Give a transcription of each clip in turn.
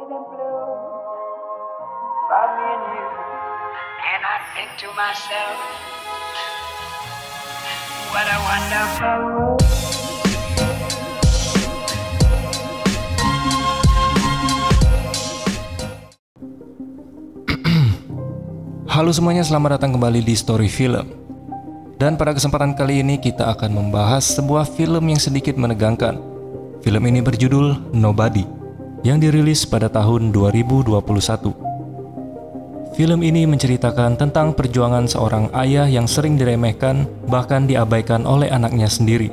faded blue from me and you. And I think to myself, what a wonderful world. Halo semuanya, selamat datang kembali di Story Film. Dan pada kesempatan kali ini kita akan membahas sebuah film yang sedikit menegangkan. Film ini berjudul Nobody, yang dirilis pada tahun 2021. Film ini menceritakan tentang perjuangan seorang ayah yang sering diremehkan, bahkan diabaikan oleh anaknya sendiri.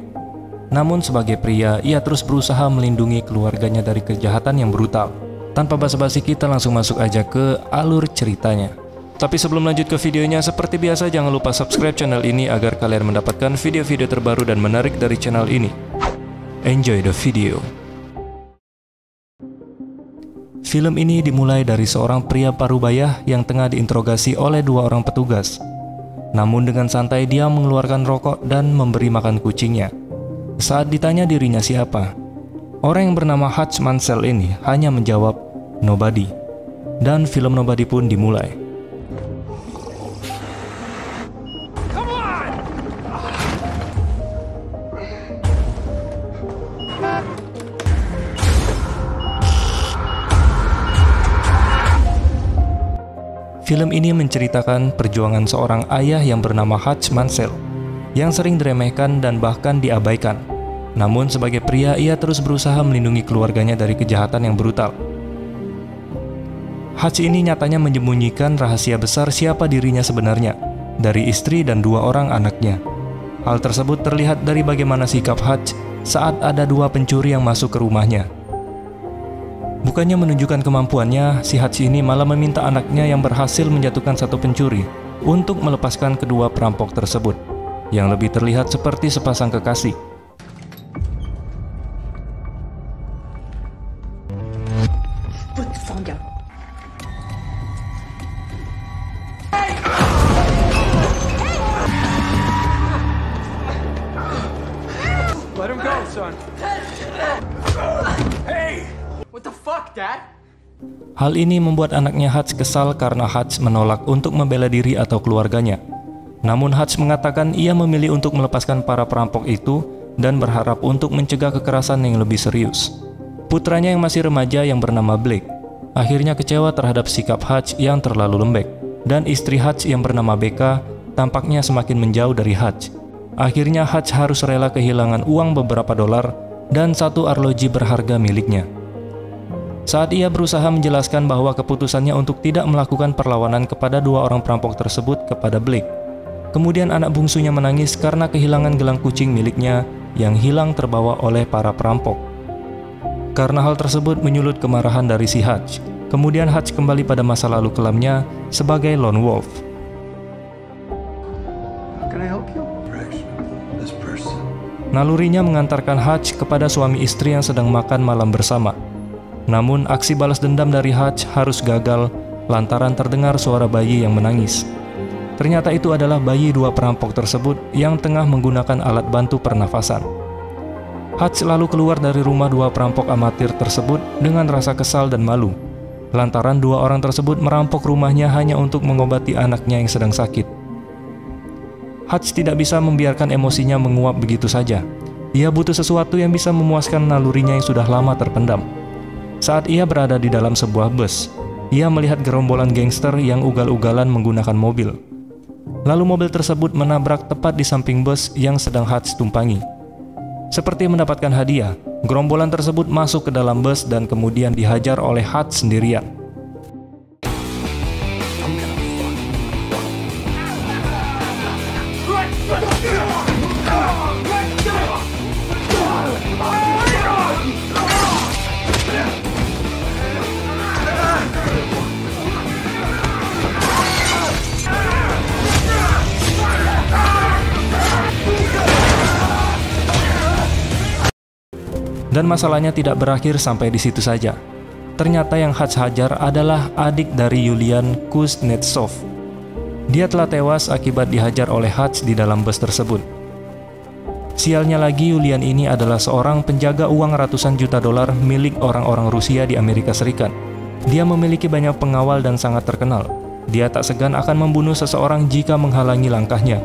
Namun sebagai pria, ia terus berusaha melindungi keluarganya dari kejahatan yang brutal. Tanpa basa-basi, kita langsung masuk aja ke alur ceritanya. Tapi sebelum lanjut ke videonya, seperti biasa jangan lupa subscribe channel ini agar kalian mendapatkan video-video terbaru dan menarik dari channel ini. Enjoy the video. Film ini dimulai dari seorang pria parubaya yang tengah diinterogasi oleh dua orang petugas. Namun dengan santai dia mengeluarkan rokok dan memberi makan kucingnya. Saat ditanya dirinya siapa, orang yang bernama Hutch Mansell ini hanya menjawab Nobody. Dan film Nobody pun dimulai. Film ini menceritakan perjuangan seorang ayah yang bernama Hutch Mansell yang sering diremehkan dan bahkan diabaikan. Namun sebagai pria, ia terus berusaha melindungi keluarganya dari kejahatan yang brutal. Hutch ini nyatanya menyembunyikan rahasia besar siapa dirinya sebenarnya dari istri dan dua orang anaknya. Hal tersebut terlihat dari bagaimana sikap Hutch saat ada dua pencuri yang masuk ke rumahnya. Bukannya menunjukkan kemampuannya, si Hutch ini malah meminta anaknya yang berhasil menjatuhkan satu pencuri untuk melepaskan kedua perampok tersebut, yang lebih terlihat seperti sepasang kekasih. Put the phone down. Let him go, son. Hey! What the fuck, Dad? Hal ini membuat anaknya Hutch kesal karena Hutch menolak untuk membela diri atau keluarganya. Namun Hutch mengatakan ia memilih untuk melepaskan para perampok itu dan berharap untuk mencegah kekerasan yang lebih serius. Putranya yang masih remaja yang bernama Blake akhirnya kecewa terhadap sikap Hutch yang terlalu lembek, dan istri Hutch yang bernama Becca tampaknya semakin menjauh dari Hutch. Akhirnya Hutch harus rela kehilangan uang beberapa dolar dan satu arloji berharga miliknya. Saat ia berusaha menjelaskan bahwa keputusannya untuk tidak melakukan perlawanan kepada dua orang perampok tersebut kepada Blake. Kemudian anak bungsunya menangis karena kehilangan gelang kucing miliknya yang hilang terbawa oleh para perampok. Karena hal tersebut menyulut kemarahan dari si Hutch. Kemudian Hutch kembali pada masa lalu kelamnya sebagai lone wolf. Can I help you? Nalurinya mengantarkan Hutch kepada suami istri yang sedang makan malam bersama. Namun aksi balas dendam dari Hutch harus gagal lantaran terdengar suara bayi yang menangis. Ternyata itu adalah bayi dua perampok tersebut yang tengah menggunakan alat bantu pernafasan. Hutch lalu keluar dari rumah dua perampok amatir tersebut dengan rasa kesal dan malu, lantaran dua orang tersebut merampok rumahnya hanya untuk mengobati anaknya yang sedang sakit. Hutch tidak bisa membiarkan emosinya menguap begitu saja. Ia butuh sesuatu yang bisa memuaskan nalurinya yang sudah lama terpendam. Saat ia berada di dalam sebuah bus, ia melihat gerombolan gangster yang ugal-ugalan menggunakan mobil. Lalu mobil tersebut menabrak tepat di samping bus yang sedang Hutch tumpangi. Seperti mendapatkan hadiah, gerombolan tersebut masuk ke dalam bus dan kemudian dihajar oleh Hutch sendirian. Dan masalahnya tidak berakhir sampai di situ saja. Ternyata yang Hutch hajar adalah adik dari Yulian Kuznetsov. Dia telah tewas akibat dihajar oleh Hutch di dalam bus tersebut. Sialnya lagi, Yulian ini adalah seorang penjaga uang ratusan juta dolar milik orang-orang Rusia di Amerika Serikat. Dia memiliki banyak pengawal dan sangat terkenal. Dia tak segan akan membunuh seseorang jika menghalangi langkahnya.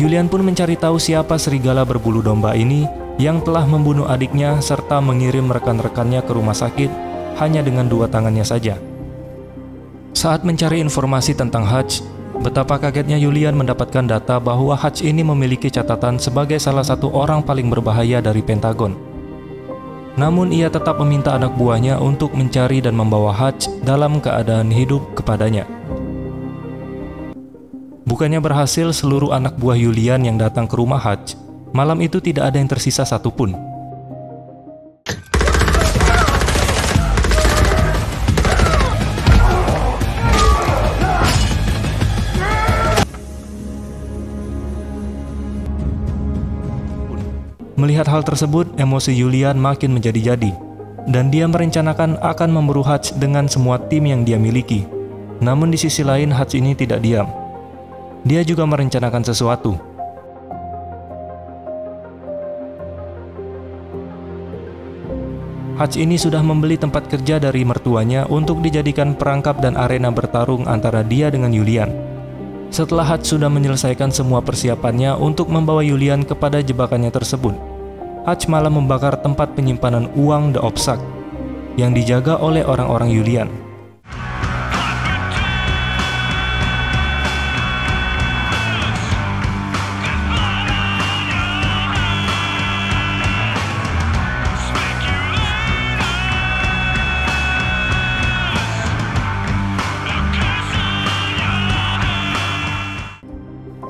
Julian pun mencari tahu siapa serigala berbulu domba ini yang telah membunuh adiknya serta mengirim rekan-rekannya ke rumah sakit hanya dengan 2 tangannya saja. Saat mencari informasi tentang Hutch, betapa kagetnya Julian mendapatkan data bahwa Hutch ini memiliki catatan sebagai salah satu orang paling berbahaya dari Pentagon. Namun ia tetap meminta anak buahnya untuk mencari dan membawa Hutch dalam keadaan hidup kepadanya. Bukannya berhasil, seluruh anak buah Julian yang datang ke rumah Hutch, malam itu tidak ada yang tersisa satupun. Melihat hal tersebut, emosi Julian makin menjadi-jadi, dan dia merencanakan akan memburu Hutch dengan semua tim yang dia miliki. Namun di sisi lain, Hutch ini tidak diam. Dia juga merencanakan sesuatu. Hutch ini sudah membeli tempat kerja dari mertuanya untuk dijadikan perangkap dan arena bertarung antara dia dengan Julian. Setelah Hutch sudah menyelesaikan semua persiapannya untuk membawa Julian kepada jebakannya tersebut, Hutch malah membakar tempat penyimpanan uang The Opsak yang dijaga oleh orang-orang Julian.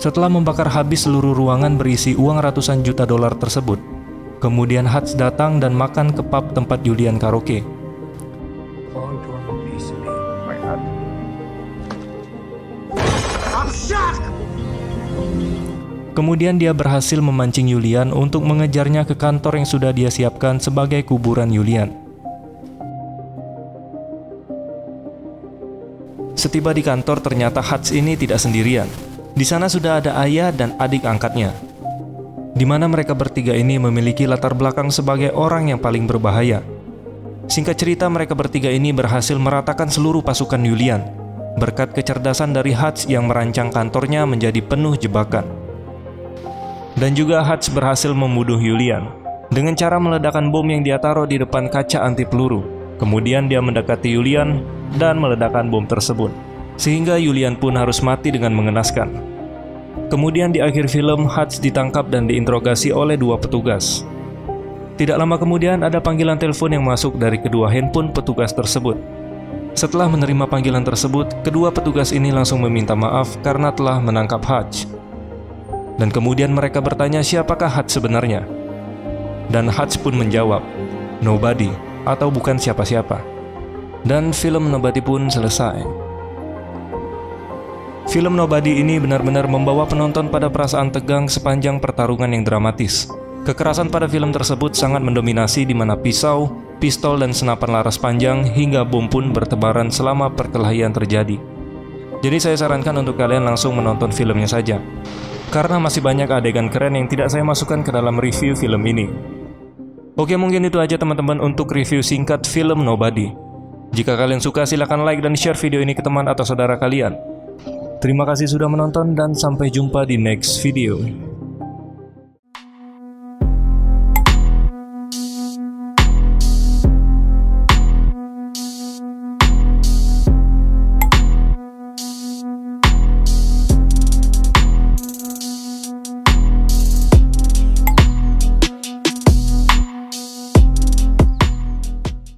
Setelah membakar habis seluruh ruangan berisi uang ratusan juta dolar tersebut, kemudian Hutch datang dan makan ke pub tempat Julian karaoke. Kemudian dia berhasil memancing Julian untuk mengejarnya ke kantor yang sudah dia siapkan sebagai kuburan Julian. Setiba di kantor, ternyata Hutch ini tidak sendirian. Di sana sudah ada ayah dan adik angkatnya, di mana mereka bertiga ini memiliki latar belakang sebagai orang yang paling berbahaya. Singkat cerita, mereka bertiga ini berhasil meratakan seluruh pasukan Julian, berkat kecerdasan dari Hutch yang merancang kantornya menjadi penuh jebakan. Dan juga Hutch berhasil membunuh Julian dengan cara meledakkan bom yang dia taruh di depan kaca anti peluru. Kemudian dia mendekati Julian dan meledakkan bom tersebut, sehingga Julian pun harus mati dengan mengenaskan. Kemudian di akhir film, Hutch ditangkap dan diinterogasi oleh 2 petugas. Tidak lama kemudian ada panggilan telepon yang masuk dari kedua handphone petugas tersebut. Setelah menerima panggilan tersebut, kedua petugas ini langsung meminta maaf karena telah menangkap Hutch. Dan kemudian mereka bertanya siapakah Hutch sebenarnya. Dan Hutch pun menjawab, "Nobody," atau bukan siapa-siapa. Dan film Nobody pun selesai. Film Nobody ini benar-benar membawa penonton pada perasaan tegang sepanjang pertarungan yang dramatis. Kekerasan pada film tersebut sangat mendominasi, di mana pisau, pistol, dan senapan laras panjang hingga bom pun bertebaran selama perkelahian terjadi. Jadi saya sarankan untuk kalian langsung menonton filmnya saja, karena masih banyak adegan keren yang tidak saya masukkan ke dalam review film ini. Oke, mungkin itu aja teman-teman untuk review singkat film Nobody. Jika kalian suka, silahkan like dan share video ini ke teman atau saudara kalian. Terima kasih sudah menonton dan sampai jumpa di next video.